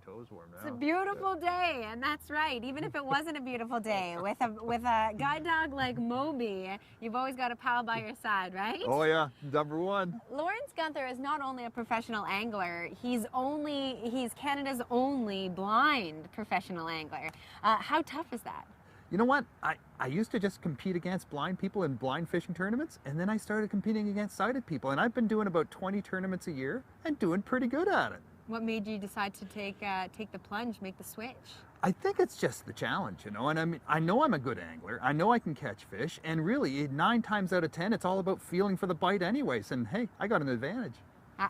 toes warm now. It's a beautiful day, and that's right. Even if it wasn't a beautiful day, with a guide dog like Moby, you've always got a pal by your side, right? Oh yeah, number one. Lawrence Gunther is not only a professional angler, he's Canada's only blind professional angler. How tough is that? You know what? I used to just compete against blind people in blind fishing tournaments, and then I started competing against sighted people, and I've been doing about 20 tournaments a year and doing pretty good at it. What made you decide to take the plunge, make the switch? I think it's just the challenge, you know, and I mean, I know I'm a good angler, I know I can catch fish, and really 9 times out of 10, it's all about feeling for the bite anyways, and hey, I got an advantage.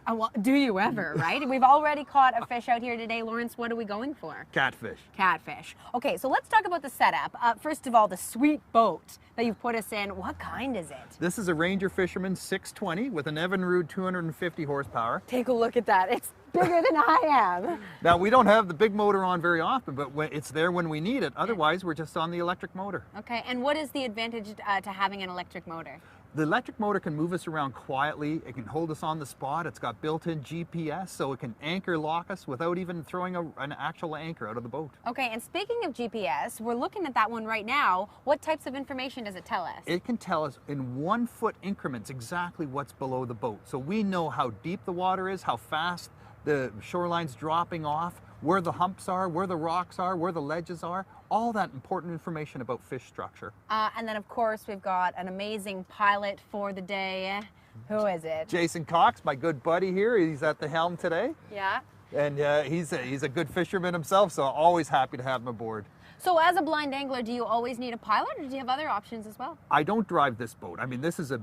Well, do you ever, right? We've already caught a fish out here today. Lawrence, what are we going for? Catfish. Catfish. Okay, so let's talk about the setup. First of all, the sweet boat that you've put us in. What kind is it? This is a Ranger Fisherman 620 with an Evinrude 250 horsepower. Take a look at that. It's bigger than I am. Now, we don't have the big motor on very often, but it's there when we need it. Otherwise, we're just on the electric motor. Okay, and what is the advantage to having an electric motor? The electric motor can move us around quietly. It can hold us on the spot. It's got built-in GPS, so it can anchor lock us without even throwing an actual anchor out of the boat. Okay, and speaking of GPS, we're looking at that one right now. What types of information does it tell us? It can tell us in 1-foot increments exactly what's below the boat. So we know how deep the water is, how fast the shoreline's dropping off, where the humps are, where the rocks are, where the ledges are, all that important information about fish structure. And then of course we've got an amazing pilot for the day. Who is it? Jason Cox, my good buddy here. He's at the helm today. Yeah. And he's a good fisherman himself, so always happy to have him aboard. So as a blind angler, do you always need a pilot, or do you have other options as well? I don't drive this boat. I mean, this is a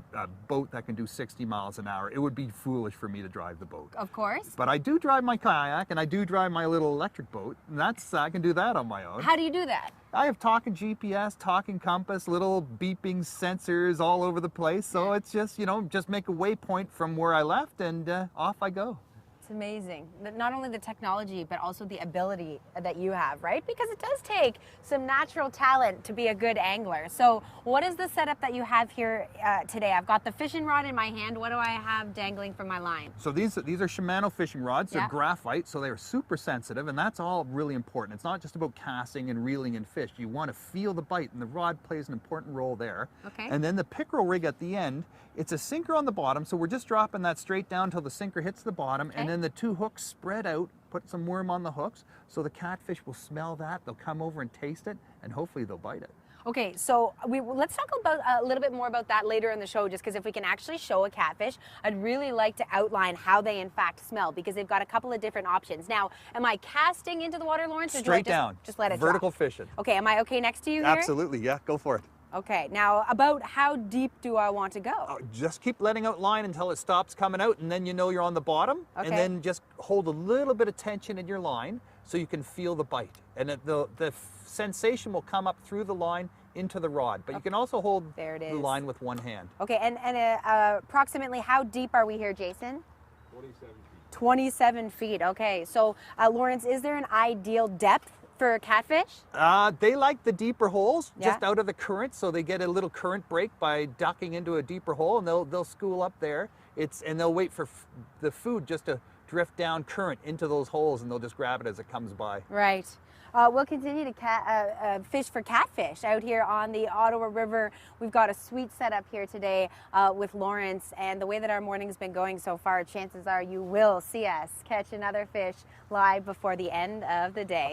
boat that can do 60 miles an hour. It would be foolish for me to drive the boat. Of course. But I do drive my kayak, and I do drive my little electric boat, and I can do that on my own. How do you do that? I have talking GPS, talking compass, little beeping sensors all over the place. So it's just, you know, just make a waypoint from where I left, and off I go. It's amazing. Not only the technology, but also the ability that you have, right? Because it does take some natural talent to be a good angler. So what is the setup that you have here today? I've got the fishing rod in my hand. What do I have dangling from my line? So these are Shimano fishing rods. They're graphite, so they're super sensitive, and that's all really important. It's not just about casting and reeling in fish. You want to feel the bite, and the rod plays an important role there. Okay. And then the pickerel rig at the end, it's a sinker on the bottom, so we're just dropping that straight down until the sinker hits the bottom, and then the 2 hooks spread out, put some worm on the hooks, so the catfish will smell that, they'll come over and taste it, and hopefully they'll bite it. Okay, so let's talk about a little bit more about that later in the show, just because if we can actually show a catfish, I'd really like to outline how they in fact smell, because they've got a couple of different options. Now, am I casting into the water, Lawrence? Straight down. Just let it vertical drop? fishing. Okay, am I okay next to you here? Absolutely, yeah, go for it. Okay, now about how deep do I want to go? Just keep letting out line until it stops coming out, and then you know you're on the bottom. Okay. And then just hold a little bit of tension in your line so you can feel the bite. And the sensation will come up through the line into the rod. But you can also hold the line with one hand. Okay, and approximately how deep are we here, Jason? 27 feet. 27 feet, okay. So, Lawrence, is there an ideal depth for catfish? They like the deeper holes, just out of the current, so they get a little current break by ducking into a deeper hole, and they'll school up there. And they'll wait for the food just to drift down current into those holes, and they'll just grab it as it comes by. Right. We'll continue to fish for catfish out here on the Ottawa River. We've got a sweet setup here today with Lawrence, and the way that our morning's been going so far, chances are you will see us catch another fish live before the end of the day.